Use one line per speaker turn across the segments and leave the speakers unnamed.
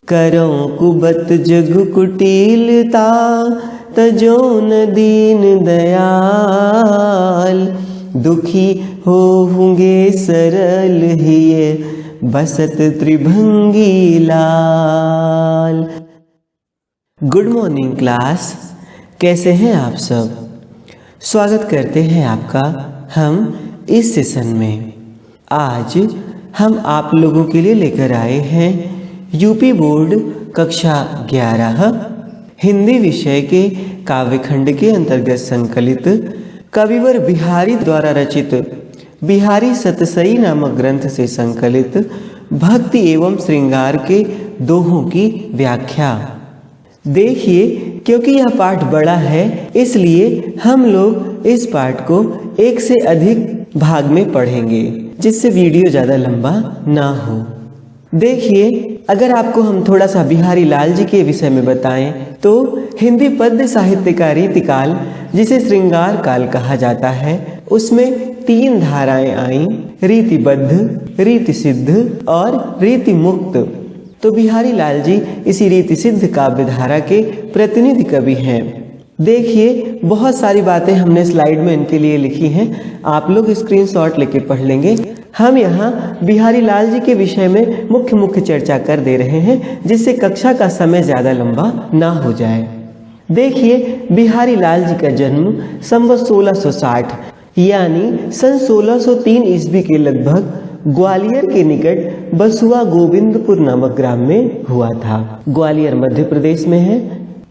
करो कुबत जग कुटिलता तजो न दीन दयाल। दुखी होंगे सरल हिये बसत त्रिभंगी लाल। गुड मॉर्निंग क्लास, कैसे हैं आप सब। स्वागत करते हैं आपका हम इस सेशन में। आज हम आप लोगों के लिए लेकर आए हैं यूपी बोर्ड कक्षा 11 हिंदी विषय के काव्यखंड के अंतर्गत संकलित कविवर बिहारी द्वारा रचित बिहारी सतसई नामक ग्रंथ से संकलित भक्ति एवं श्रृंगार के दोहों की व्याख्या। देखिए, क्योंकि यह पाठ बड़ा है इसलिए हम लोग इस पाठ को एक से अधिक भाग में पढ़ेंगे, जिससे वीडियो ज़्यादा लंबा ना हो। देखिए, अगर आपको हम थोड़ा सा बिहारी लाल जी के विषय में बताएं तो हिंदी पद्य साहित्य का रीतिकाल, जिसे श्रृंगार काल कहा जाता है, उसमें 3 धाराएं आईं, रीतिबद्ध, रीति सिद्ध और रीति मुक्त। तो बिहारी लाल जी इसी रीति सिद्ध काव्य धारा के प्रतिनिधि कवि हैं। देखिए, बहुत सारी बातें हमने स्लाइड में इनके लिए लिखी हैं, आप लोग स्क्रीनशॉट लेके पढ़ लेंगे। हम यहाँ बिहारी लाल जी के विषय में मुख्य चर्चा कर दे रहे हैं, जिससे कक्षा का समय ज़्यादा लंबा ना हो जाए। देखिए, बिहारी लाल जी का जन्म संवत 1660 यानी सन 1603 ईस्वी के लगभग ग्वालियर के निकट बसुआ गोविंदपुर नामक ग्राम में हुआ था। ग्वालियर मध्य प्रदेश में है।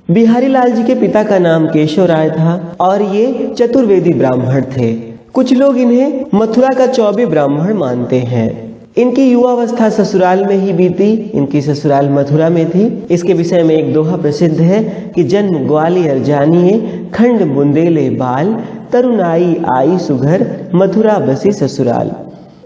बिहारी लाल जी के पिता का नाम केशव राय था और ये चतुर्वेदी ब्राह्मण थे। कुछ लोग इन्हें मथुरा का चौबे ब्राह्मण मानते हैं। इनकी युवावस्था ससुराल में ही बीती। इनकी ससुराल मथुरा में थी। इसके विषय में एक दोहा प्रसिद्ध है कि जन्म ग्वालियर जानिए, खंड बुंदेले बाल, तरुणाई आई सुघर, मथुरा बसी ससुराल।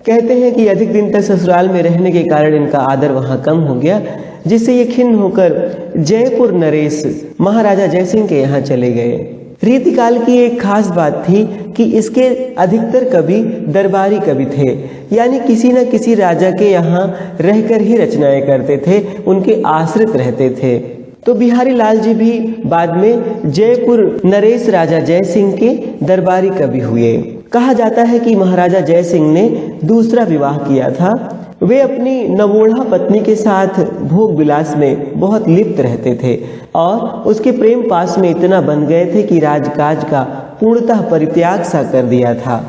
कहते हैं कि अधिक दिन तक ससुराल में रहने के कारण इनका आदर वहां कम हो गया, जिससे ये खिन्न होकर जयपुर नरेश महाराजा जयसिंह के यहाँ चले गए। रीतिकाल की एक खास बात थी कि इसके अधिकतर कवि दरबारी कवि थे, यानी किसी न किसी राजा के यहाँ रहकर ही रचनाएं करते थे, उनके आश्रित रहते थे। तो बिहारी लाल जी भी बाद में जयपुर नरेश राजा जयसिंह के दरबारी कवि हुए। कहा जाता है कि महाराजा जयसिंह ने दूसरा विवाह किया था। वे अपनी नवोढ़ा पत्नी के साथ भोग विलास में बहुत लिप्त रहते थे और उसके प्रेम पास में इतना बन गए थे कि राजकाज का पूर्णतः परित्याग सा कर दिया था।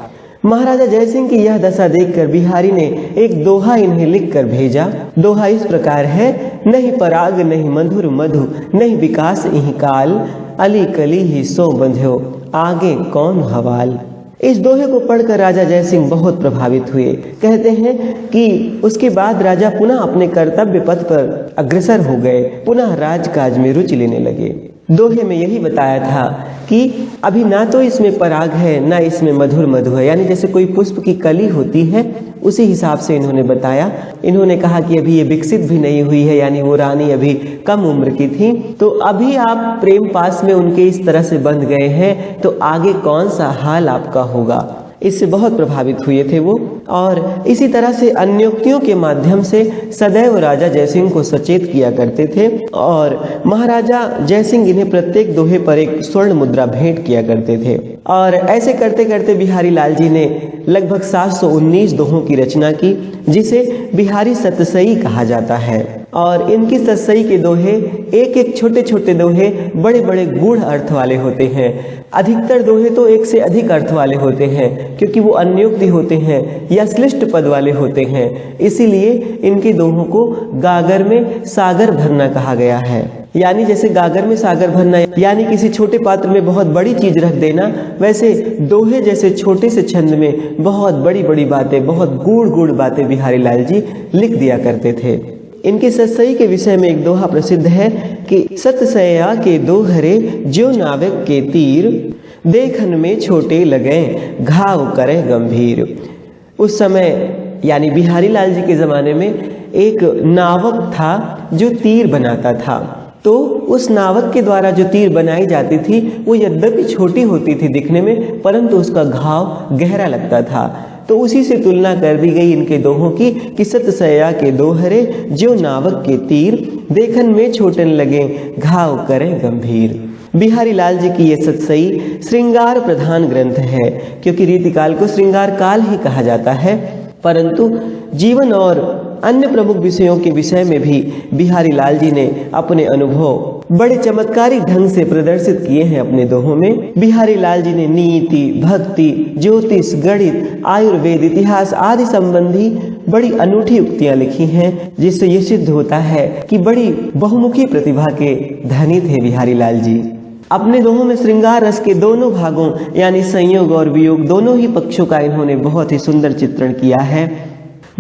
महाराजा जयसिंह की यह दशा देखकर बिहारी ने एक दोहा इन्हें लिख कर भेजा। दोहा इस प्रकार है, नहीं पराग नहीं मधुर मधु, नहीं विकास इहि काल, अली कली ही सो बंध्यो, आगे कौन हवाल। इस दोहे को पढ़कर राजा जयसिंह बहुत प्रभावित हुए। कहते हैं कि उसके बाद राजा पुनः अपने कर्तव्य पथ पर अग्रसर हो गए, पुनः राजकाज में रुचि लेने लगे। दोहे में यही बताया था कि अभी ना तो इसमें पराग है ना इसमें मधुर मधु है, यानी जैसे कोई पुष्प की कली होती है उसी हिसाब से इन्होंने बताया। इन्होंने कहा कि अभी ये विकसित भी नहीं हुई है, यानी वो रानी अभी कम उम्र की थी, तो अभी आप प्रेम पास में उनके इस तरह से बंध गए हैं तो आगे कौन सा हाल आपका होगा। इससे बहुत प्रभावित हुए थे वो, और इसी तरह से अन्योक्तियों के माध्यम से सदैव राजा जयसिंह को सचेत किया करते थे और महाराजा जयसिंह इन्हें प्रत्येक दोहे पर एक स्वर्ण मुद्रा भेंट किया करते थे। और ऐसे करते करते बिहारी लाल जी ने लगभग 719 दोहों की रचना की, जिसे बिहारी सतसई कहा जाता है। और इनकी सतसई के दोहे एक एक छोटे छोटे दोहे बड़े बड़े गूढ़ अर्थ वाले होते हैं। अधिकतर दोहे तो एक से अधिक अर्थ वाले होते हैं, क्योंकि वो अन्योक्ति होते हैं या श्लिष्ट पद वाले होते हैं। इसीलिए इनके दोहों को गागर में सागर भरना कहा गया है। यानी जैसे गागर में सागर भरना यानी किसी छोटे पात्र में बहुत बड़ी चीज रख देना, वैसे दोहे जैसे छोटे से छंद में बहुत बड़ी बड़ी बातें, बहुत गूढ़ गूढ़ बातें बिहारी लाल जी लिख दिया करते थे। इनके सतसई के विषय में एक दोहा प्रसिद्ध है कि सतसया के दोहरे ज्यो नाविक के तीर, देखन में छोटे लगे घाव करे गंभीर। उस समय यानी बिहारी लाल जी के ज़माने में एक नावक था जो तीर बनाता था। तो उस नावक के द्वारा जो तीर बनाई जाती थी वो यद्यपि छोटी होती थी दिखने में, परंतु उसका घाव गहरा लगता था। तो उसी से तुलना कर दी गई इनके दोहों की कि सतसया के दोहरे जो नावक के तीर, देखन में छोटन लगे घाव करें गंभीर। बिहारी लाल जी की ये सतसई श्रृंगार प्रधान ग्रंथ है, क्योंकि रीतिकाल को श्रृंगार काल ही कहा जाता है, परंतु जीवन और अन्य प्रमुख विषयों के विषय में भी बिहारी लाल जी ने अपने अनुभव बड़े चमत्कारिक ढंग से प्रदर्शित किए हैं अपने दोहों में। बिहारी लाल जी ने नीति, भक्ति, ज्योतिष, गणित, आयुर्वेद, इतिहास आदि संबंधी बड़ी अनूठी उक्तियां लिखी हैं, जिससे ये सिद्ध होता है कि बड़ी बहुमुखी प्रतिभा के धनी थे बिहारी लाल जी। अपने दोहों में श्रृंगार रस के दोनों भागों यानी संयोग और वियोग दोनों ही पक्षों का इन्होंने बहुत ही सुंदर चित्रण किया है।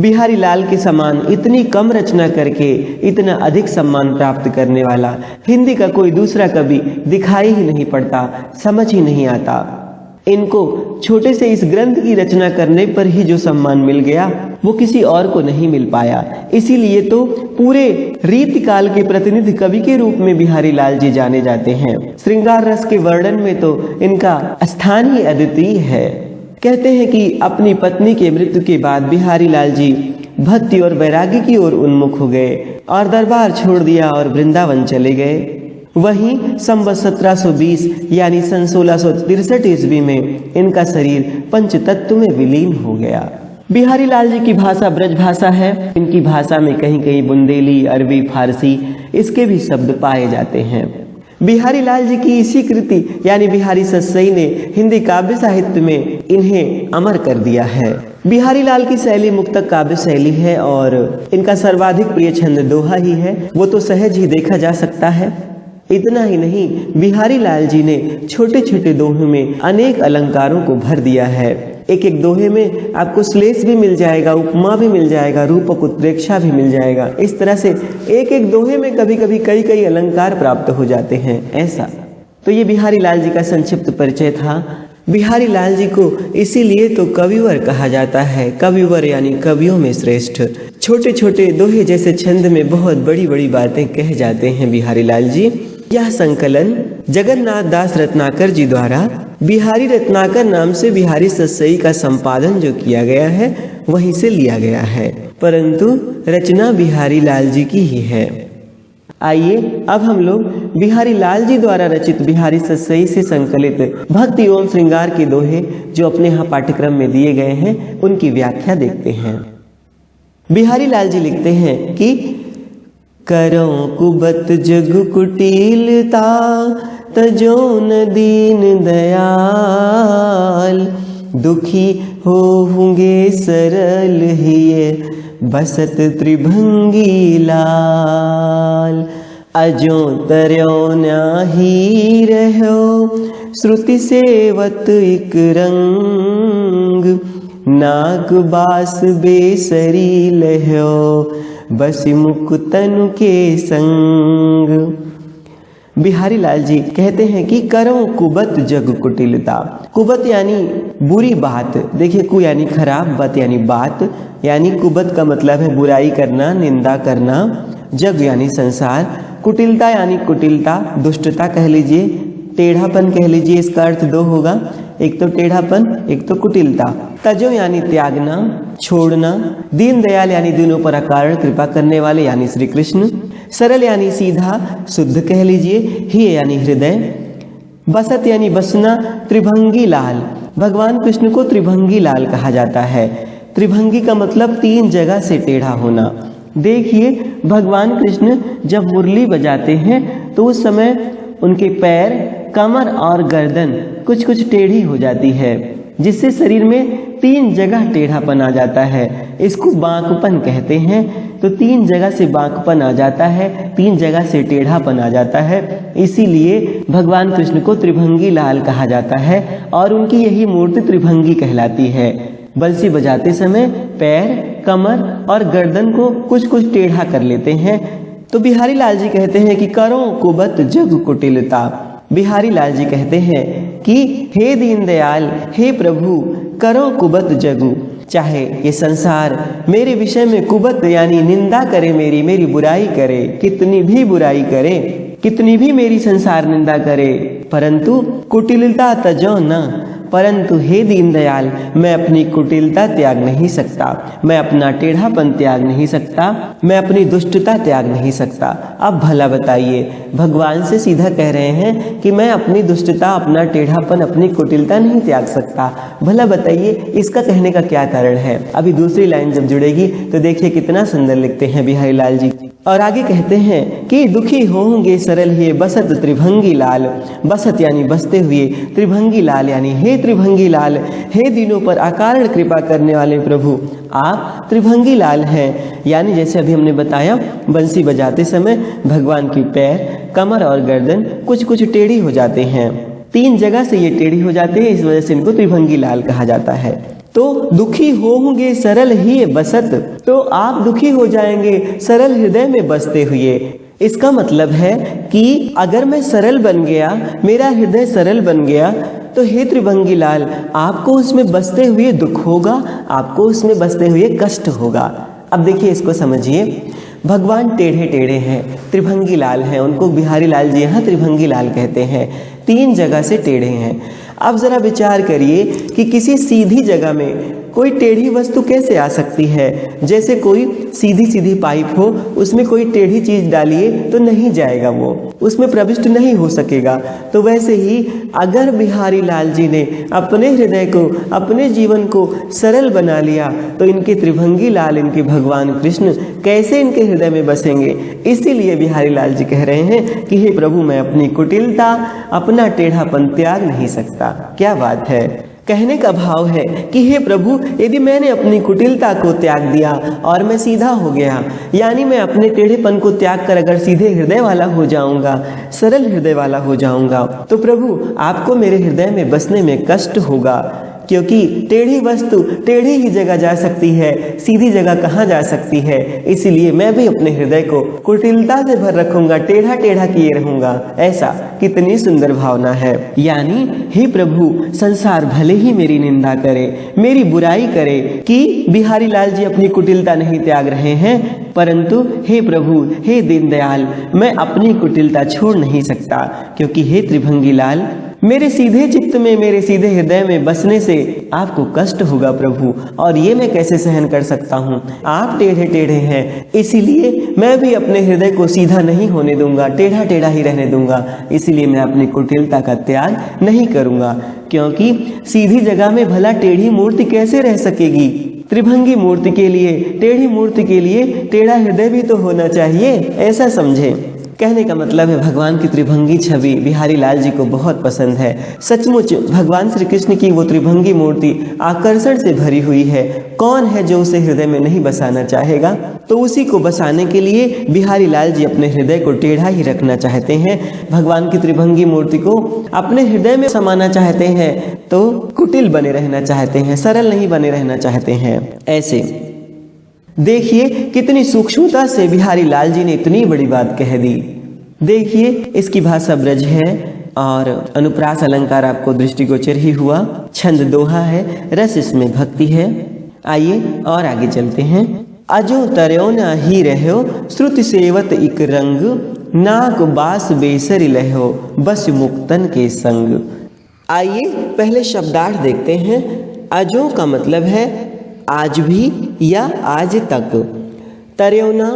बिहारी लाल के समान इतनी कम रचना करके इतना अधिक सम्मान प्राप्त करने वाला हिंदी का कोई दूसरा कवि दिखाई ही नहीं पड़ता, समझ ही नहीं आता। इनको छोटे से इस ग्रंथ की रचना करने पर ही जो सम्मान मिल गया वो किसी और को नहीं मिल पाया। इसीलिए तो पूरे रीतिकाल के प्रतिनिधि कवि के रूप में बिहारी लाल जी जाने जाते हैं। श्रृंगार रस के वर्णन में तो इनका स्थान ही अद्वितीय है। कहते हैं कि अपनी पत्नी के मृत्यु के बाद बिहारी लाल जी भक्ति और वैराग्य की ओर उन्मुख हो गए और दरबार छोड़ दिया और वृंदावन चले गए। वहीं संवत 1720 यानी सन 1663 ईस्वी में इनका शरीर पंचतत्व में विलीन हो गया। बिहारी लाल जी की भाषा ब्रज भाषा है। इनकी भाषा में कहीं कहीं बुंदेली, अरबी, फारसी इसके भी शब्द पाए जाते हैं। बिहारी लाल जी की इसी कृति यानी बिहारी सतसई ने हिंदी काव्य साहित्य में इन्हें अमर कर दिया है। बिहारी लाल की शैली मुक्तक काव्य शैली है और इनका सर्वाधिक प्रिय छंद दोहा ही है, वो तो सहज ही देखा जा सकता है। इतना ही नहीं, बिहारी लाल जी ने छोटे छोटे दोहों में अनेक अलंकारों को भर दिया है। एक एक दोहे में आपको श्लेष भी मिल जाएगा, उपमा भी मिल जाएगा, रूपक उत्प्रेक्षा भी मिल जाएगा। इस तरह से एक एक दोहे में कभी कभी कई कई अलंकार प्राप्त हो जाते हैं। ऐसा तो ये बिहारी लाल जी का संक्षिप्त परिचय था। बिहारी लाल जी को इसीलिए तो कविवर कहा जाता है। कविवर यानी कवियों में श्रेष्ठ। छोटे छोटे दोहे जैसे छंद में बहुत बड़ी बड़ी बातें कह जाते हैं बिहारी लाल जी। यह संकलन जगन्नाथ दास रत्नाकर जी द्वारा बिहारी रत्नाकर नाम से बिहारी सतसई का संपादन जो किया गया है वहीं से लिया गया है, परंतु रचना बिहारी लाल जी की ही है। आइए अब हम लोग बिहारी लाल जी द्वारा रचित बिहारी सतसई से संकलित भक्ति ओम श्रृंगार के दोहे जो अपने यहाँ पाठ्यक्रम में दिए गए हैं उनकी व्याख्या देखते हैं। बिहारी लाल जी लिखते हैं कि करो कुबत जग कुटिलता तजो न दीन दयाल, दुखी होंगे सरल हिये बसत त्रिभंगी लाल, अजो तरयो नाही रहो श्रुति सेवत इक रंग, नाग बास बेसरी लहो बस मुख तनु के संग। बिहारी लाल जी कहते हैं कि करो कुबत जग कुटिलता। कुबत यानी बुरी बात, देखिए कु यानी खराब, बत यानी बात, यानी कुबत का मतलब है बुराई करना, निंदा करना। जग यानी संसार, कुटिलता यानी कुटिलता, दुष्टता कह लीजिए, टेढ़ापन कह लीजिए। इसका अर्थ दो होगा, एक तो टेढ़ापन, एक तो कुटिलता। तजो यानी त्यागना, छोड़ना। दीन दयाल यानी दीनों पर अकारण कृपा करने वाले यानी श्री कृष्ण। सरल यानी सीधा, शुद्ध कह लीजिए। ही यानी हृदय। बसत यानी बसना। त्रिभंगी लाल, भगवान कृष्ण को त्रिभंगी लाल कहा जाता है। त्रिभंगी का मतलब तीन जगह से टेढ़ा होना। देखिए भगवान कृष्ण जब मुरली बजाते हैं तो उस समय उनके पैर, कमर और गर्दन कुछ कुछ टेढ़ी हो जाती है, जिससे शरीर में तीन जगह टेढ़ापन आ जाता है। इसको बांकपन कहते हैं। तो तीन जगह से बांकपन आ जाता है, तीन जगह से टेढ़ापन आ जाता है, इसीलिए भगवान कृष्ण को त्रिभंगी लाल कहा जाता है और उनकी यही मूर्ति त्रिभंगी कहलाती है। बंसी बजाते समय पैर, कमर और गर्दन को कुछ कुछ टेढ़ा कर लेते हैं। तो बिहारी लाल जी कहते हैं कि करो कुबत जग कुटिलता। बिहारी लाल जी कहते हैं कि हे दीनदयाल, हे प्रभु, करो कुबत जगु, चाहे ये संसार मेरे विषय में कुबत यानी निंदा करे, मेरी बुराई करे, कितनी भी बुराई करे, कितनी भी मेरी संसार निंदा करे, परंतु कुटिलता तजो न, परंतु हे दीनदयाल, मैं अपनी कुटिलता त्याग नहीं सकता, मैं अपना टेढ़ापन त्याग नहीं सकता, मैं अपनी दुष्टता त्याग नहीं सकता। अब भला बताइए, भगवान से सीधा कह रहे हैं कि मैं अपनी दुष्टता, अपना टेढ़ापन, अपनी कुटिलता नहीं त्याग सकता। भला बताइए इसका कहने का क्या कारण है? अभी दूसरी लाइन जब जुड़ेगी तो देखिए कितना सुंदर लिखते हैं बिहारी लाल जी। और आगे कहते हैं कि दुखी होंगे सरल ही बसत त्रिभंगी लाल। बसत यानी बसते हुए, त्रिभंगी लाल यानी हे त्रिभंगी लाल, हे दीनों पर अकारण कृपा करने वाले प्रभु, आप त्रिभंगी लाल हैं। यानी जैसे अभी हमने बताया, बंसी बजाते समय भगवान की पैर, कमर और गर्दन कुछ कुछ टेढ़ी हो जाते हैं। 3 जगह से ये टेढ़ी हो जाते हैं, इस वजह से इनको त्रिभंगी लाल कहा जाता है। तो दुखी होंगे सरल ही बसत, तो आप दुखी हो जाएंगे सरल हृदय में बसते हुए। इसका मतलब है कि अगर मैं सरल बन गया, मेरा हृदय सरल बन गया, तो हे त्रिभंगी लाल, आपको उसमें बसते हुए दुख होगा, आपको उसमें बसते हुए कष्ट होगा। अब देखिए इसको समझिए, भगवान टेढ़े टेढ़े हैं, त्रिभंगी लाल हैं, उनको बिहारी लाल जी यहाँ त्रिभंगी लाल कहते हैं, 3 जगह से टेढ़े हैं। अब ज़रा विचार करिए कि किसी सीधी जगह में कोई टेढ़ी वस्तु कैसे आ सकती है? जैसे कोई सीधी सीधी पाइप हो, उसमें कोई टेढ़ी चीज़ डालिए तो नहीं जाएगा, वो उसमें प्रविष्ट नहीं हो सकेगा। तो वैसे ही अगर बिहारी लाल जी ने अपने हृदय को, अपने जीवन को सरल बना लिया, तो इनके त्रिभंगी लाल, इनके भगवान कृष्ण कैसे इनके हृदय में बसेंगे? इसीलिए बिहारी लाल जी कह रहे हैं कि हे प्रभु, मैं अपनी कुटिलता, अपना टेढ़ापन त्याग नहीं सकता। क्या बात है! कहने का भाव है कि हे प्रभु, यदि मैंने अपनी कुटिलता को त्याग दिया और मैं सीधा हो गया, यानी मैं अपने टेढ़ेपन को त्याग कर अगर सीधे हृदय वाला हो जाऊंगा, सरल हृदय वाला हो जाऊंगा, तो प्रभु आपको मेरे हृदय में बसने में कष्ट होगा, क्योंकि टेढ़ी वस्तु टेढ़ी ही जगह जा सकती है, सीधी जगह कहाँ जा सकती है। इसीलिए मैं भी अपने हृदय को कुटिलता से भर रखूंगा, टेढ़ा टेढ़ा किए रहूंगा। ऐसा कितनी सुंदर भावना है। यानी हे प्रभु, संसार भले ही मेरी निंदा करे, मेरी बुराई करे कि बिहारी लाल जी अपनी कुटिलता नहीं त्याग रहे हैं, परंतु हे प्रभु, हे दीनदयाल, मैं अपनी कुटिलता छोड़ नहीं सकता, क्योंकि हे त्रिभंगी लाल, मेरे सीधे चित्त में, मेरे सीधे हृदय में बसने से आपको कष्ट होगा प्रभु, और ये मैं कैसे सहन कर सकता हूँ? आप टेढ़े टेढ़े हैं, इसीलिए मैं भी अपने हृदय को सीधा नहीं होने दूंगा, टेढ़ा टेढ़ा ही रहने दूंगा। इसीलिए मैं अपनी कुटिलता का त्याग नहीं करूंगा, क्योंकि सीधी जगह में भला टेढ़ी मूर्ति कैसे रह सकेगी? त्रिभंगी मूर्ति के लिए, टेढ़ी मूर्ति के लिए टेढ़ा हृदय भी तो होना चाहिए, ऐसा समझें। कहने का मतलब है भगवान की त्रिभंगी छवि बिहारी लाल जी को बहुत पसंद है। सचमुच भगवान श्री कृष्ण की वो त्रिभंगी मूर्ति आकर्षण से भरी हुई है। कौन है जो उसे हृदय में नहीं बसाना चाहेगा? तो उसी को बसाने के लिए बिहारी लाल जी अपने हृदय को टेढ़ा ही रखना चाहते हैं, भगवान की त्रिभंगी मूर्ति को अपने हृदय में समाना चाहते हैं, तो कुटिल बने रहना चाहते हैं, सरल नहीं बने रहना चाहते हैं। ऐसे देखिए कितनी सूक्ष्मता से बिहारी लाल जी ने इतनी बड़ी बात कह दी। देखिए इसकी भाषा ब्रज है और अनुप्रास अलंकार आपको दृष्टिगोचर ही हुआ। छंद दोहा है, रस इसमें भक्ति है। आइए और आगे चलते हैं। अजो तरयो ना ही रहो, श्रुति सेवत इक रंग, नाक बास बेसर लहो, बस मुक्तन के संग। आइए पहले शब्दार्थ देखते हैं। अजो का मतलब है आज भी या आज तक। तर्योना,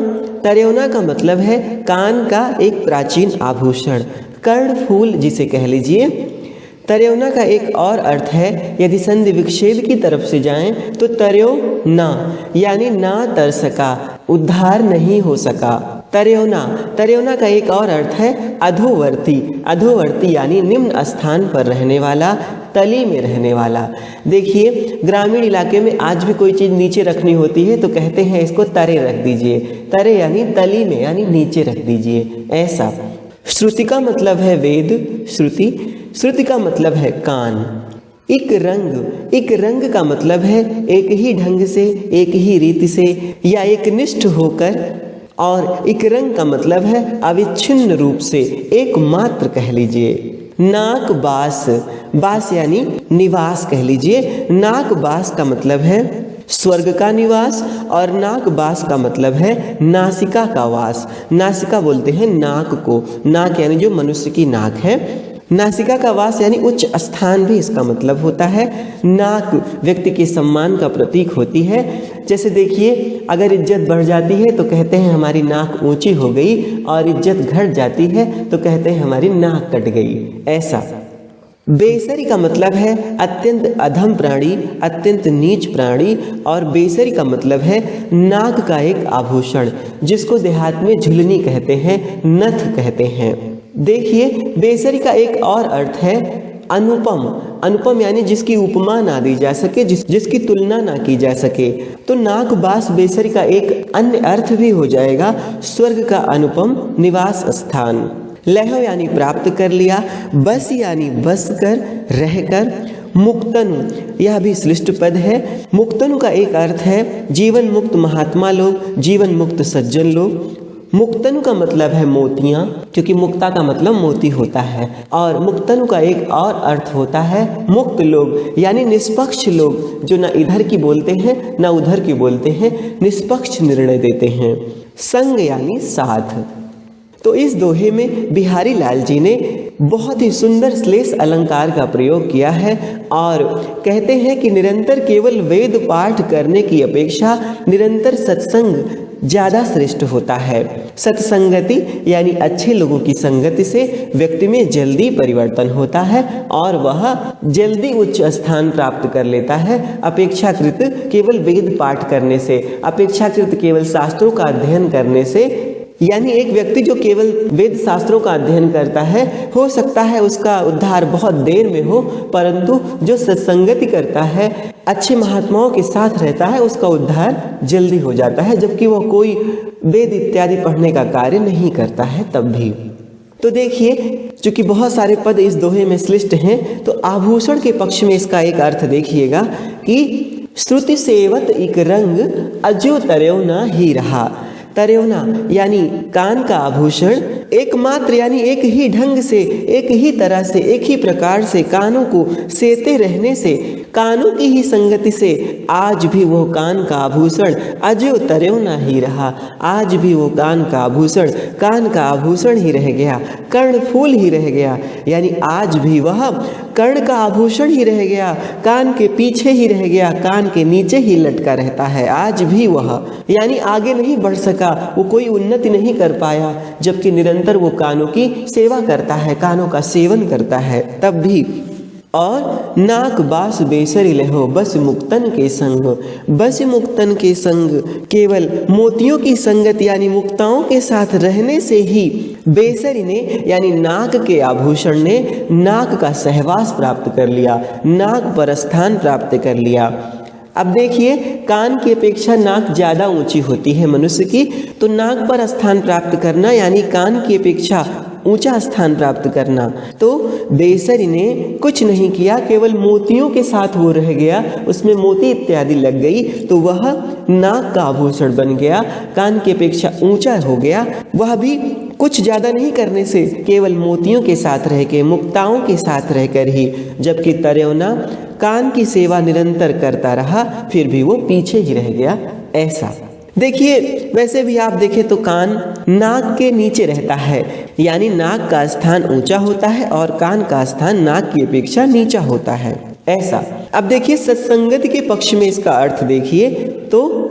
तर्योना का मतलब है कान का एक प्राचीन आभूषण, कर्णफूल जिसे कह लीजिए। तर्योना का एक और अर्थ है, यदि संधि विच्छेद की तरफ से जाएं तो तर्यो ना, यानी ना तर सका, उद्धार नहीं हो सका। तर्योना, तर्योना का एक और अर्थ है अधोवर्ती। अधोवर्ती यानी निम्न स्थान पर रहने वाला, तली में रहने वाला। देखिए ग्रामीण इलाके में आज भी कोई चीज़ नीचे रखनी होती है तो कहते हैं इसको तरे रख दीजिए। तरे यानी तली में, यानी नीचे रख दीजिए, ऐसा। श्रुति का मतलब है वेद, श्रुति। श्रुति का मतलब है कान। एक रंग, एक रंग का मतलब है एक ही ढंग से, एक ही रीति से या एक निष्ठ होकर। और एक रंग का मतलब है अविच्छिन्न रूप से, एकमात्र कह लीजिए। नाक बास, बास यानी निवास कह लीजिए। नाक बास का मतलब है स्वर्ग का निवास और नाक बास का मतलब है नासिका का वास। नासिका बोलते हैं नाक को, नाक यानी जो मनुष्य की नाक है। नासिका का वास यानी उच्च स्थान भी इसका मतलब होता है। नाक व्यक्ति के सम्मान का प्रतीक होती है। जैसे देखिए, अगर इज्जत बढ़ जाती है तो कहते हैं हमारी नाक ऊंची हो गई, और इज्जत घट जाती है तो कहते हैं हमारी नाक कट गई। ऐसा। बेसरी का मतलब है अत्यंत अधम प्राणी, अत्यंत नीच प्राणी। और बेसरी का मतलब है नाक का एक आभूषण, जिसको देहात में झुलनी कहते हैं, नथ कहते हैं। देखिए, बेसरी का एक और अर्थ है अनुपम। अनुपम यानी जिसकी उपमा ना दी जा सके, जिसकी तुलना ना की जा सके। तो नाक बास बेसरी का एक अन्य अर्थ भी हो जाएगा स्वर्ग का अनुपम निवास स्थान। लह यानी प्राप्त कर लिया, बस यानी बस कर, रहकर। मुक्तनु यह भी श्लिष्ट पद है। मुक्तनु का एक अर्थ है जीवन मुक्त महात्मा लोग, जीवन मुक्त सज्जन लोग। मुक्तनु का मतलब है मोतियां, क्योंकि मुक्ता का मतलब मोती होता है। और मुक्तनु का एक और अर्थ होता है मुक्त लोग, यानी निष्पक्ष लोग, जो ना इधर की बोलते हैं ना उधर की बोलते हैं, निष्पक्ष निर्णय देते हैं। संग यानी साथ। तो इस दोहे में बिहारी लाल जी ने बहुत ही सुंदर श्लेष अलंकार का प्रयोग किया है, और कहते हैं कि निरंतर केवल वेद पाठ करने की अपेक्षा निरंतर सत्संग ज़्यादा श्रेष्ठ होता है। सत्संगति यानी अच्छे लोगों की संगति से व्यक्ति में जल्दी परिवर्तन होता है, और वह जल्दी उच्च स्थान प्राप्त कर लेता है, अपेक्षाकृत केवल वेद पाठ करने से, अपेक्षाकृत केवल शास्त्रों का अध्ययन करने से। यानी एक व्यक्ति जो केवल वेद शास्त्रों का अध्ययन करता है, हो सकता है उसका उद्धार बहुत देर में हो, परंतु जो सत्संगति करता है, अच्छे महात्माओं के साथ रहता है, उसका उद्धार जल्दी हो जाता है, जबकि वह कोई वेद इत्यादि पढ़ने का कार्य नहीं करता है तब भी। तो देखिए, चूंकि बहुत सारे पद इस दोहे में श्लिष्ट हैं, तो आभूषण के पक्ष में इसका एक अर्थ देखिएगा कि श्रुति सेवत इक रंग अज्यो तरयो न ही रहा। तरेवना यानी कान का आभूषण, एकमात्र यानी एक ही ढंग से, एक ही तरह से, एक ही प्रकार से कानों को सेते रहने से, कानों की ही संगति से आज भी वो कान का आभूषण अजो तरेवना ही रहा। आज भी वो कान का आभूषण ही रह गया, कर्णफूल ही रह गया। यानी आज भी वह कर्ण का आभूषण ही रह गया, कान के पीछे ही रह गया, कान के नीचे ही लटका रहता है आज भी वह। यानी आगे नहीं बढ़ सका, वो कोई उन्नति नहीं कर पाया, जबकि निरंतर वो कानों की सेवा करता है, कानों का सेवन करता है तब भी। और नाक बास बेसरी लहो बस मुक्तन के संग। बस मुक्तन के संग केवल मोतियों की संगत यानी मुक्ताओं के साथ रहने से ही बेसरी ने यानी नाक के आभूषण ने नाक का सहवास प्राप्त कर लिया, नाक पर स्थान प्राप्त कर लिया। अब देखिए, कान की अपेक्षा नाक ज़्यादा ऊंची होती है मनुष्य की, तो नाक पर स्थान प्राप्त करना यानी कान की अपेक्षा ऊंचा स्थान प्राप्त करना। तो बेसरी ने कुछ नहीं किया, केवल मोतियों के साथ वो रह गया, उसमें मोती इत्यादि लग गई, तो वह नाक का आभूषण बन गया, कान की अपेक्षा ऊंचा हो गया। वह भी कुछ ज़्यादा नहीं करने से, केवल मोतियों के साथ रह के, मुक्ताओं के साथ रहकर ही। जबकि तरेवना कान की सेवा निरंतर करता रहा, फिर भी वो पीछे ही रह गया। ऐसा देखिए, वैसे भी आप देखें तो कान नाक के नीचे रहता है, यानी नाक का स्थान ऊंचा होता है और कान का स्थान नाक की अपेक्षा नीचा होता है। ऐसा। अब देखिए, सत्संगति के पक्ष में इसका अर्थ देखिए तो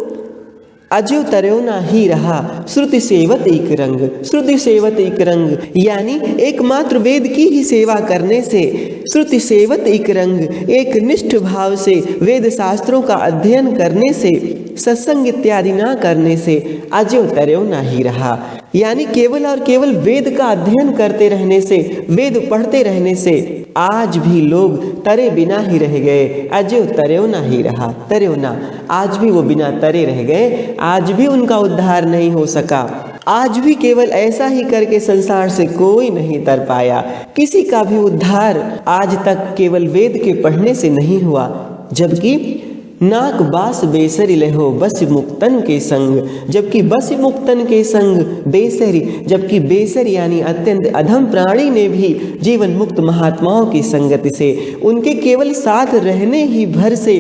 अजो तरेवना ही रहा श्रुति सेवत एक रंग। श्रुति सेवत एक रंग यानी एकमात्र वेद की ही सेवा करने से, श्रुति सेवत एक रंग एक निष्ठ भाव से वेद शास्त्रों का अध्ययन करने से, सत्संग इत्यादि ना करने से अजो तरेवना ही रहा। यानी केवल और केवल वेद का अध्ययन करते रहने से, वेद पढ़ते रहने से आज भी लोग तरे बिना ही रह गए। अजो तरेवना ही रहा, तरेवना आज भी वो बिना तरे रह गए, आज भी उनका उद्धार नहीं हो सका। आज भी केवल ऐसा ही करके संसार से कोई नहीं तर पाया, किसी का भी उद्धार आज तक केवल वेद के पढ़ने से नहीं हुआ। जबकि नाक बास बेसरी लहो बस मुक्तन के संग, जबकि बस मुक्तन के संग बेसरी, जबकि बेसरी यानी अत्यंत अधम प्राणी ने भी जीवन मुक्त महात्माओं की संगति से, उनके केवल साथ रहने ही भर से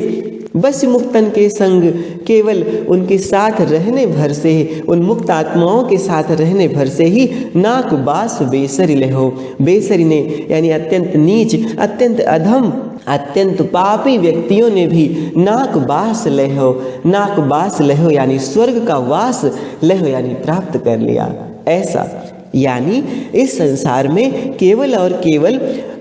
बस मुक्तन के संग केवल उनके साथ रहने भर से, उन मुक्त आत्माओं के साथ रहने भर से ही नाक बास बेसरी लेहो। बेसरी ने यानी अत्यंत नीच, अत्यंत अधम, अत्यंत पापी व्यक्तियों ने भी नाक बास लेहो, नाक बास लेहो यानी स्वर्ग का वास, लेहो यानी प्राप्त कर लिया। ऐसा यानी इस संसार में केवल और केवल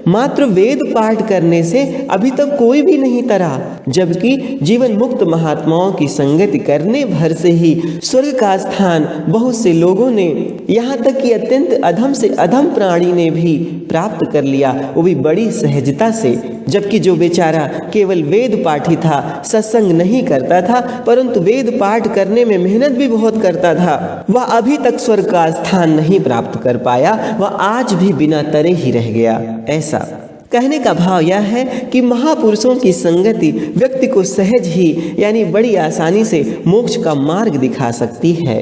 मात्र वेद पाठ करने से अभी तक कोई भी नहीं तरा, जबकि जीवन मुक्त महात्माओं की संगति करने भर से ही स्वर्ग का स्थान बहुत से लोगों ने, यहाँ तक कि अत्यंत अधम से अधम प्राणी ने भी प्राप्त कर लिया, वो भी बड़ी सहजता से। जबकि जो बेचारा केवल वेद पाठी था, सत्संग नहीं करता था, परंतु वेद पाठ करने में मेहनत भी बहुत करता था, वह अभी तक स्वर्ग का स्थान नहीं प्राप्त कर पाया, वह आज भी बिना तरे ही रह गया। ऐसा कहने का भाव यह है कि महापुरुषों की संगति व्यक्ति को सहज ही यानी बड़ी आसानी से मोक्ष का मार्ग दिखा सकती है।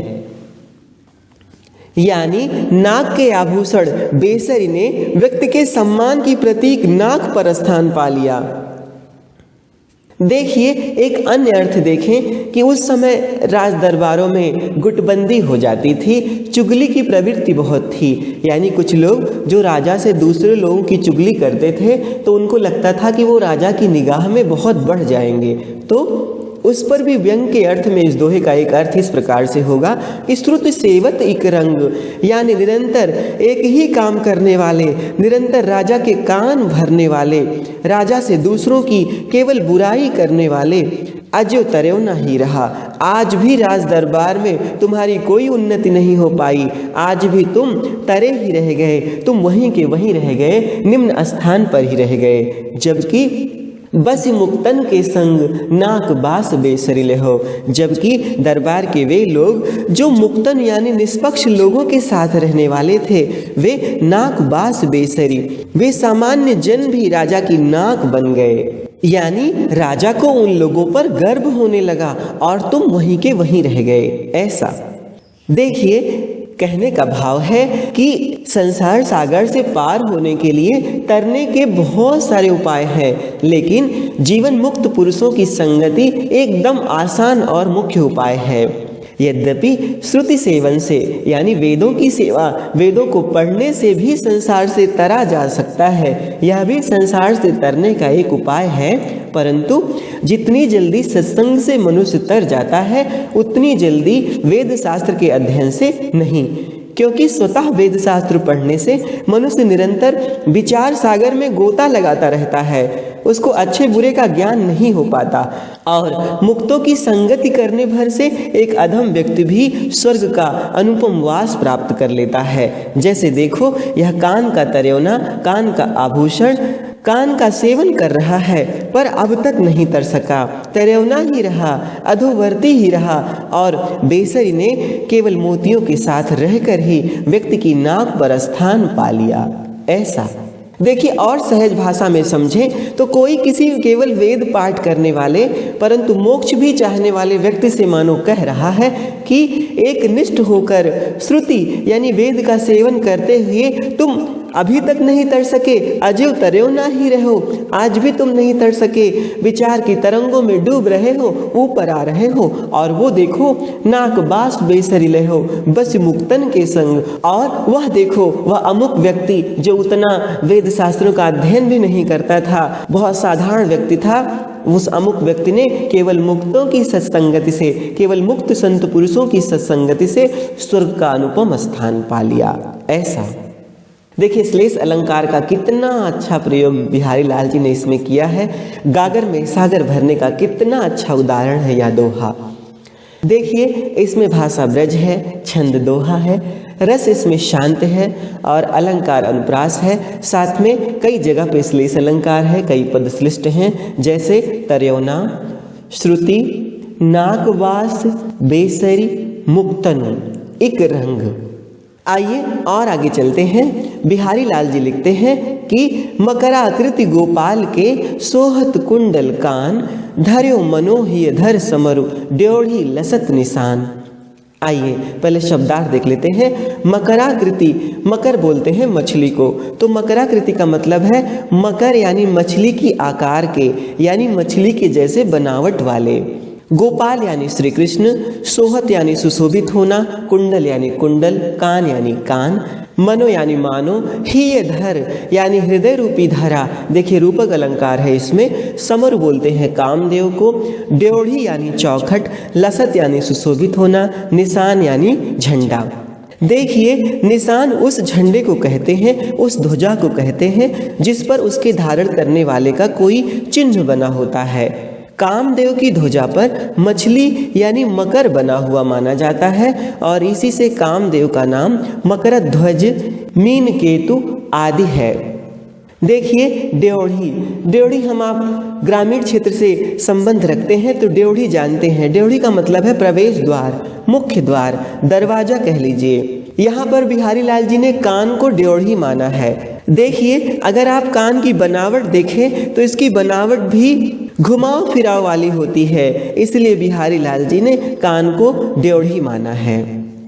यानी नाक के आभूषण बेसरी ने व्यक्ति के सम्मान की प्रतीक नाक पर स्थान पा लिया। देखिए एक अन्य अर्थ देखें कि उस समय राज दरबारों में गुटबंदी हो जाती थी, चुगली की प्रवृत्ति बहुत थी। यानी कुछ लोग जो राजा से दूसरे लोगों की चुगली करते थे तो उनको लगता था कि वो राजा की निगाह में बहुत बढ़ जाएंगे, तो उस पर भी व्यंग के अर्थ में इस दोहे का एक अर्थ इस प्रकार से होगा कि श्रुति सेवत इक रंग, यानी निरंतर एक ही काम करने वाले, निरंतर राजा के कान भरने वाले, राजा से दूसरों की केवल बुराई करने वाले, अजो तरेव ना ही रहा। आज भी राज दरबार में तुम्हारी कोई उन्नति नहीं हो पाई, आज भी तुम तरे ही रह गए, तुम वहीं के वहीं रह गए, निम्न स्थान पर ही रह गए। जबकि बस मुक्तन के संग नाक बास बेसरी लेहो, जबकि दरबार के वे लोग जो मुक्तन यानी निष्पक्ष लोगों के साथ रहने वाले थे, वे नाक बास बेसरी, वे सामान्य जन भी राजा की नाक बन गए। यानी राजा को उन लोगों पर गर्व होने लगा और तुम वहीं के वहीं रह गए। ऐसा देखिए कहने का भाव है कि संसार सागर से पार होने के लिए तरने के बहुत सारे उपाय हैं, लेकिन जीवन मुक्त पुरुषों की संगति एकदम आसान और मुख्य उपाय है। यद्यपि श्रुति सेवन से यानी वेदों की सेवा, वेदों को पढ़ने से भी संसार से तरा जा सकता है, यह भी संसार से तरने का एक उपाय है, परंतु जितनी जल्दी सत्संग से मनुष्य तर जाता है उतनी जल्दी वेद शास्त्र के अध्ययन से नहीं, क्योंकि स्वतः वेद शास्त्र पढ़ने से मनुष्य निरंतर विचार सागर में गोता लगाता रहता है, उसको अच्छे बुरे का ज्ञान नहीं हो पाता, और मुक्तों की संगति करने भर से एक अधम व्यक्ति भी स्वर्ग का अनुपम वास प्राप्त कर लेता है। जैसे देखो यह कान का तरेवना, कान का आभूषण, कान का सेवन कर रहा है पर अब तक नहीं तर सका, तरेवना ही रहा, अधोवर्ती ही रहा, और बेसरी ने केवल मोतियों के साथ रहकर ही व्यक्ति की नाक पर स्थान पा लिया। ऐसा देखिए और सहज भाषा में समझें तो कोई किसी केवल वेद पाठ करने वाले परंतु मोक्ष भी चाहने वाले व्यक्ति से मानो कह रहा है कि एक निष्ठ होकर श्रुति यानी वेद का सेवन करते हुए तुम अभी तक नहीं तर सके, अजो तरेव ना ही रहो, आज भी तुम नहीं तर सके, विचार की तरंगों में डूब रहे हो, ऊपर आ रहे हो, और वो देखो नाक बास बेसरी ले हो बस मुक्तन के संग, और वह देखो वह अमुक व्यक्ति जो उतना वेद शास्त्रों का अध्ययन भी नहीं करता था, बहुत साधारण व्यक्ति था, उस अमुक व्यक्ति ने केवल मुक्तों की सत्संगति से, केवल मुक्त संत पुरुषों की सत्संगति से स्वर्ग का अनुपम स्थान पा लिया। ऐसा देखिए श्लेष अलंकार का कितना अच्छा प्रयोग बिहारी लाल जी ने इसमें किया है। गागर में सागर भरने का कितना अच्छा उदाहरण है यह दोहा। देखिए इसमें भाषा ब्रज है, छंद दोहा है, रस इसमें शांत है और अलंकार अनुप्रास है। साथ में कई जगह पे श्लेष अलंकार है, कई पद श्लिष्ट हैं, जैसे तरेवना, श्रुति, नाकवास, बेसरी, मुक्तनु, इक रंग। आइए और आगे चलते हैं। बिहारी लाल जी लिखते हैं कि मकराकृति गोपाल के सोहत कुंडल कान, धर्यो मनोहिय धर समरु ड्योढ़ी लसत निशान। आइए पहले शब्दार्थ देख लेते हैं। मकराकृति, मकर बोलते हैं मछली को, तो मकराकृति का मतलब है मकर यानी मछली की आकार के, यानी मछली के जैसे बनावट वाले। गोपाल यानी श्री कृष्ण, सोहत यानी सुशोभित होना, कुंडल यानी कुंडल, कान यानी कान, मनो यानी मानो, ही ये धर यानी हृदय रूपी धरा। देखिए रूपक अलंकार है इसमें। समर बोलते हैं कामदेव को, ड्योढ़ी यानी चौखट, लसत यानी सुशोभित होना, निशान यानी झंडा। देखिए निशान उस झंडे को कहते हैं, उस ध्वजा को कहते हैं जिस पर उसके धारण करने वाले का कोई चिन्ह बना होता है। कामदेव की ध्वजा पर मछली यानी मकर बना हुआ माना जाता है और इसी से कामदेव का नाम मकरध्वज, मीन केतु आदि है। देखिए ड्योढ़ी, ड्योढ़ी हम आप ग्रामीण क्षेत्र से संबंध रखते हैं तो ड्योढ़ी जानते हैं। ड्योढ़ी का मतलब है प्रवेश द्वार, मुख्य द्वार, दरवाजा कह लीजिए। यहाँ पर बिहारी लाल जी ने कान को ड्योढ़ी माना है। देखिए अगर आप कान की बनावट देखें तो इसकी बनावट भी घुमाव फिराव वाली होती है, इसलिए बिहारी लाल जी ने कान को ड्योढ़ी माना है।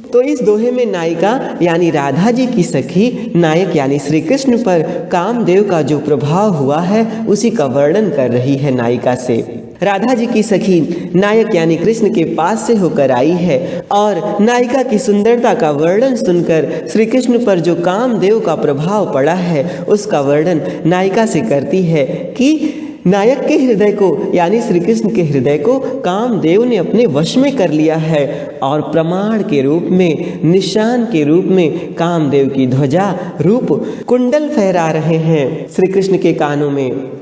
तो इस दोहे में नायिका यानी राधा जी की सखी, नायक यानी श्री कृष्ण पर कामदेव का जो प्रभाव हुआ है उसी का वर्णन कर रही है नायिका से। राधा जी की सखी नायक यानी कृष्ण के पास से होकर आई है और नायिका की सुंदरता का वर्णन सुनकर श्री कृष्ण पर जो कामदेव का प्रभाव पड़ा है उसका वर्णन नायिका से करती है कि नायक के हृदय को यानी श्री कृष्ण के हृदय को कामदेव ने अपने वश में कर लिया है और प्रमाण के रूप में, निशान के रूप में कामदेव की ध्वजा रूप कुंडल फहरा रहे हैं श्री कृष्ण के कानों में।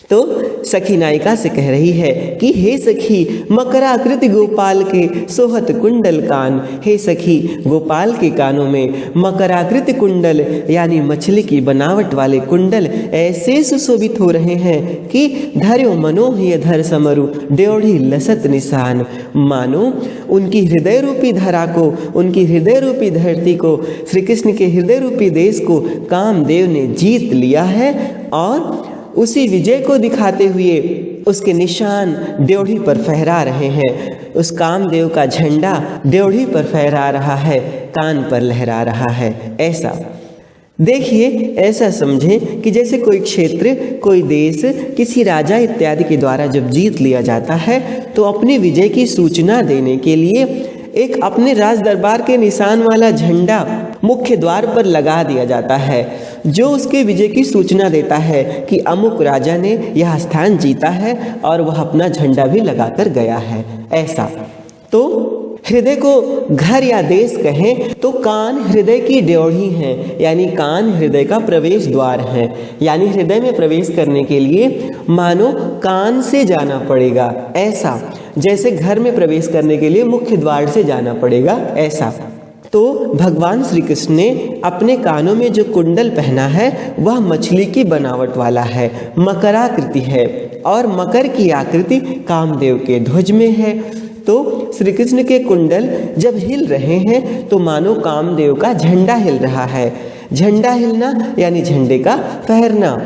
तो सखी नायिका से कह रही है कि हे सखी मकराकृति गोपाल के सोहत कुंडल कान, हे सखी गोपाल के कानों में मकराकृति कुंडल यानी मछली की बनावट वाले कुंडल ऐसे सुशोभित हो रहे हैं कि धर्यो मनोह्य धर समरु ड्योढ़ी लसत निशान। मानो उनकी हृदय रूपी धरा को, उनकी हृदय रूपी धरती को, श्री कृष्ण के हृदय रूपी देश को कामदेव ने जीत लिया है और उसी विजय को दिखाते हुए उसके निशान ड्योढ़ी पर फहरा रहे हैं। उस कामदेव का झंडा ड्योढ़ी पर फहरा रहा है, कान पर लहरा रहा है। ऐसा देखिए, ऐसा समझें कि जैसे कोई क्षेत्र, कोई देश किसी राजा इत्यादि के द्वारा जब जीत लिया जाता है तो अपनी विजय की सूचना देने के लिए एक अपने राज दरबार के निशान वाला झंडा मुख्य द्वार पर लगा दिया जाता है, जो उसके विजय की सूचना देता है कि अमुक राजा ने यह स्थान जीता है और वह अपना झंडा भी लगाकर गया है। ऐसा तो हृदय को घर या देश कहें तो कान हृदय की ड्योढ़ी हैं, यानी कान हृदय का प्रवेश द्वार है। यानी हृदय में प्रवेश करने के लिए मानो कान से जाना पड़ेगा, ऐसा जैसे घर में प्रवेश करने के लिए मुख्य द्वार से जाना पड़ेगा, ऐसा। तो भगवान श्री कृष्ण ने अपने कानों में जो कुंडल पहना है वह मछली की बनावट वाला है, मकराकृति है और मकर की आकृति कामदेव के ध्वज में है। तो श्री कृष्ण के कुंडल जब हिल रहे हैं तो मानो कामदेव का झंडा हिल रहा है। झंडा हिलना यानी झंडे का फहरना।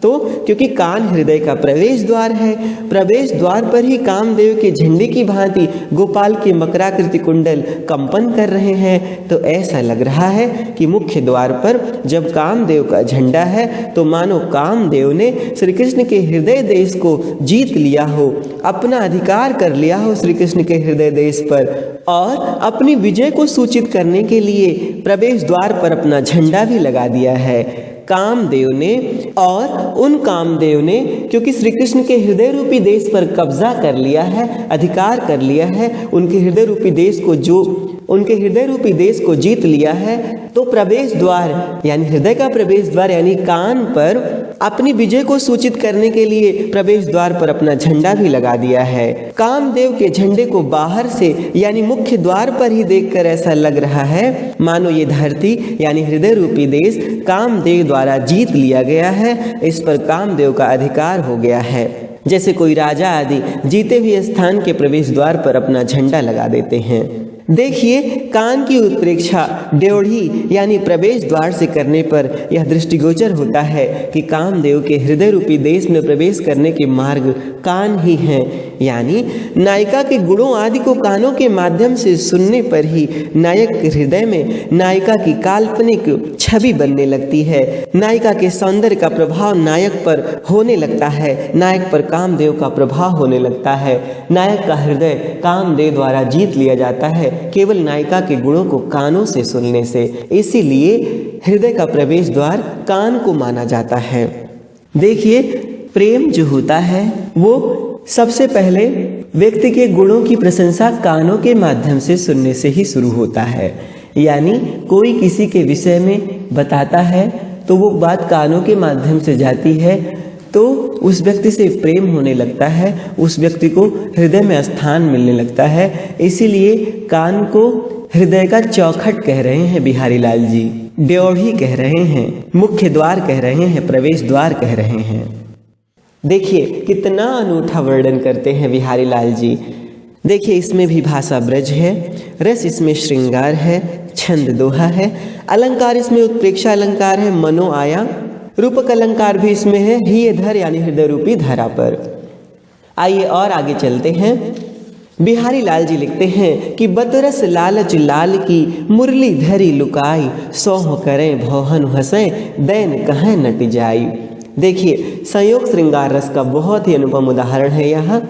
तो क्योंकि कान हृदय का प्रवेश द्वार है, प्रवेश द्वार पर ही कामदेव के झंडे की भांति गोपाल के मकराकृति कुंडल कंपन कर रहे हैं। तो ऐसा लग रहा है कि मुख्य द्वार पर जब कामदेव का झंडा है तो मानो कामदेव ने श्री कृष्ण के हृदय देश को जीत लिया हो, अपना अधिकार कर लिया हो श्री कृष्ण के हृदय देश पर, और अपनी विजय को सूचित करने के लिए प्रवेश द्वार पर अपना झंडा भी लगा दिया है कामदेव ने। और उन कामदेव ने क्योंकि श्री कृष्ण के हृदय रूपी देश पर कब्जा कर लिया है, अधिकार कर लिया है, उनके हृदय रूपी देश को उनके हृदय रूपी देश को जीत लिया है, तो प्रवेश द्वार यानी हृदय का प्रवेश द्वार यानी कान पर अपनी विजय को सूचित करने के लिए प्रवेश द्वार पर अपना झंडा भी लगा दिया है। कामदेव के झंडे को बाहर से यानी मुख्य द्वार पर ही देखकर ऐसा लग रहा है मानो ये धरती यानी हृदय रूपी देश कामदेव द्वारा जीत लिया गया है, इस पर कामदेव का अधिकार हो गया है। जैसे कोई राजा आदि जीते हुए स्थान के प्रवेश द्वार पर अपना झंडा लगा देते हैं। देखिए, कान की उत्प्रेक्षा ड्योढ़ी यानी प्रवेश द्वार से करने पर यह दृष्टिगोचर होता है कि कामदेव के हृदय रूपी देश में प्रवेश करने के मार्ग कान ही हैं। यानी नायिका के गुणों आदि को कानों के माध्यम से सुनने पर ही नायक के हृदय में नायिका की काल्पनिक छवि बनने लगती है। नायिका के सौंदर्य का प्रभाव नायक पर होने लगता है, नायक पर कामदेव का प्रभाव होने लगता है। नायक का हृदय कामदेव द्वारा जीत लिया जाता है केवल नायिका के गुणों को कानों से सुनने से। इसीलिए हृदय का प्रवेश द्वार कान को माना जाता है। देखिए, प्रेम जो होता है वो सबसे पहले व्यक्ति के गुणों की प्रशंसा कानों के माध्यम से सुनने से ही शुरू होता है। यानी कोई किसी के विषय में बताता है तो वो बात कानों के माध्यम से जाती है तो उस व्यक्ति से प्रेम होने लगता है, उस व्यक्ति को हृदय में स्थान मिलने लगता है। इसीलिए कान को हृदय का चौखट कह रहे हैं बिहारी लाल जी, ड्योढ़ी कह रहे हैं, मुख्य द्वार कह रहे हैं, प्रवेश द्वार कह रहे हैं। देखिए कितना अनूठा वर्णन करते हैं बिहारी लाल जी। देखिए, इसमें भी भाषा ब्रज है, रस इसमें श्रृंगार है, छंद दोहा है, अलंकार इसमें उत्प्रेक्षा अलंकार है, मनो आया, रूपक अलंकार भी इसमें है, ही धर यानी हृदय रूपी धरा पर। आइए और आगे चलते हैं। बिहारी लाल जी लिखते हैं कि बतरस लालच लाल की मुरली धरी लुकाई, सौह करें भौहन हंसे दैन कहें नट जाई। देखिए, संयोग श्रृंगार रस का बहुत ही अनुपम उदाहरण है यहाँ।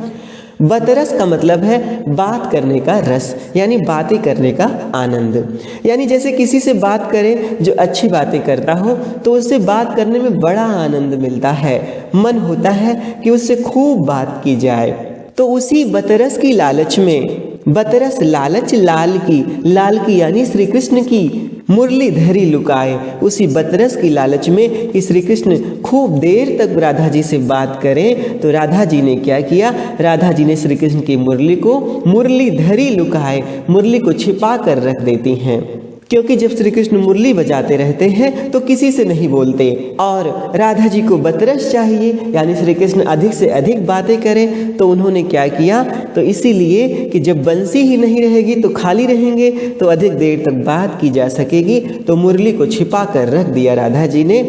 बतरस का मतलब है बात करने का रस, यानी बातें करने का आनंद। यानी जैसे किसी से बात करें जो अच्छी बातें करता हो तो उससे बात करने में बड़ा आनंद मिलता है, मन होता है कि उससे खूब बात की जाए। तो उसी बतरस की लालच में, बतरस लालच लाल की यानी श्री कृष्ण की मुरली धरी लुकाए, उसी बतरस की लालच में कि श्री कृष्ण खूब देर तक राधा जी से बात करें तो राधा जी ने क्या किया, राधा जी ने श्री कृष्ण की मुरली को मुरली धरी लुकाए, मुरली को छिपा कर रख देती हैं। क्योंकि जब श्री कृष्ण मुरली बजाते रहते हैं तो किसी से नहीं बोलते और राधा जी को बतरस चाहिए, यानी श्री कृष्ण अधिक से अधिक बातें करें। तो उन्होंने क्या किया, तो इसीलिए कि जब बंसी ही नहीं रहेगी तो खाली रहेंगे तो अधिक देर तक बात की जा सकेगी, तो मुरली को छिपा कर रख दिया राधा जी ने।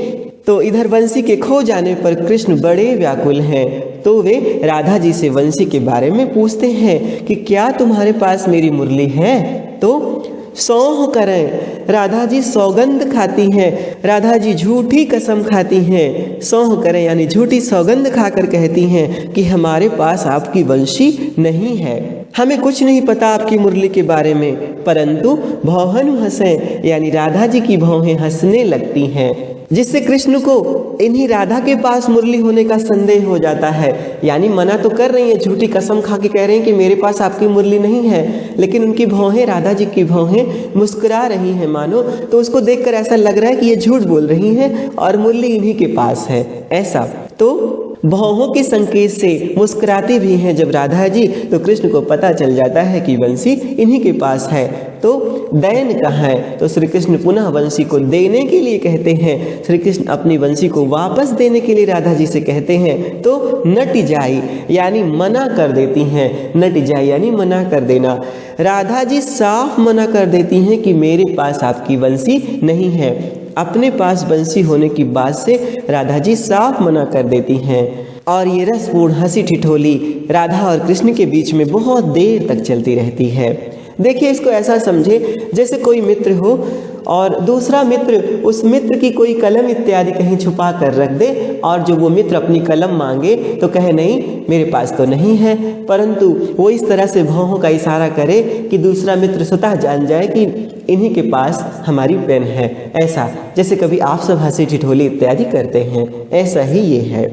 तो इधर बंसी के खो जाने पर कृष्ण बड़े व्याकुल हैं, तो वे राधा जी से बंसी के बारे में पूछते हैं कि क्या तुम्हारे पास मेरी मुरली है। तो सौह करें, राधा जी सौगंध खाती हैं, राधा जी झूठी कसम खाती हैं। सौह करें यानी झूठी सौगंध खाकर कहती हैं कि हमारे पास आपकी वंशी नहीं है, हमें कुछ नहीं पता आपकी मुरली के बारे में। परंतु भौहन हंसें यानी राधा जी की भौहें हंसने लगती हैं, जिससे कृष्ण को इन्हीं राधा के पास मुरली होने का संदेह हो जाता है। यानी मना तो कर रही है, झूठी कसम खा के कह रहे हैं कि मेरे पास आपकी मुरली नहीं है, लेकिन उनकी भौहें, राधा जी की भौहें मुस्कुरा रही हैं मानो। तो उसको देखकर ऐसा लग रहा है कि ये झूठ बोल रही हैं और मुरली इन्हीं के पास है, ऐसा। तो भौहों के संकेत से मुस्कुराती भी हैं जब राधा जी, तो कृष्ण को पता चल जाता है कि बंसी इन्हीं के पास है। तो दैन कहाँ है, तो श्री कृष्ण पुनः बंसी को देने के लिए कहते हैं। श्री कृष्ण अपनी बंसी को वापस देने के लिए राधा जी से कहते हैं, तो नट जाई यानी मना कर देती हैं। नट जाई यानी मना कर देना। राधा जी साफ मना कर देती हैं कि मेरे पास आपकी बंसी नहीं है। अपने पास बंसी होने की बात से राधा जी साफ मना कर देती हैं। और ये रसपूर्ण हंसी ठिठोली राधा और कृष्ण के बीच में बहुत देर तक चलती रहती है। देखिए, इसको ऐसा समझे जैसे कोई मित्र हो और दूसरा मित्र उस मित्र की कोई कलम इत्यादि कहीं छुपा कर रख दे, और जो वो मित्र अपनी कलम मांगे तो कहे नहीं मेरे पास तो नहीं है, परंतु वो इस तरह से भौहों का इशारा करे कि दूसरा मित्र स्वतः जान जाए कि इन्हीं के पास हमारी पेन है। ऐसा जैसे कभी आप सब हंसी ठिठोली इत्यादि करते हैं, ऐसा ही ये है।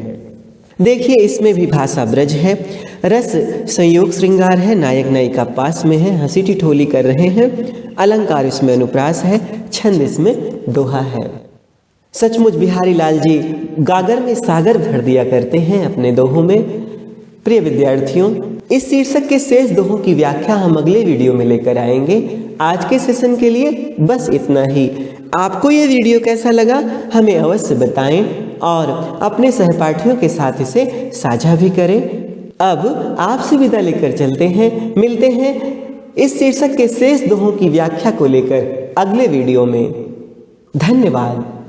देखिए, इसमें भी भाषा ब्रज है, रस संयोग श्रृंगार है, नायक नायिका पास में है, हंसी ठिठोली कर रहे हैं, अलंकार इसमें अनुप्रास है, छंद इसमें दोहा है। सचमुच बिहारी लाल जी गागर में सागर भर दिया करते हैं अपने दोहों में। प्रिय विद्यार्थियों, इस शीर्षक के शेष दोहों की व्याख्या हम अगले वीडियो में लेकर आएंगे। आज के सेशन के लिए बस इतना ही। आपको ये वीडियो कैसा लगा हमें अवश्य बताएं और अपने सहपाठियों के साथ इसे साझा भी करें। अब आपसे विदा लेकर चलते हैं, मिलते हैं इस शीर्षक के शेष दोहों की व्याख्या को लेकर अगले वीडियो में। धन्यवाद।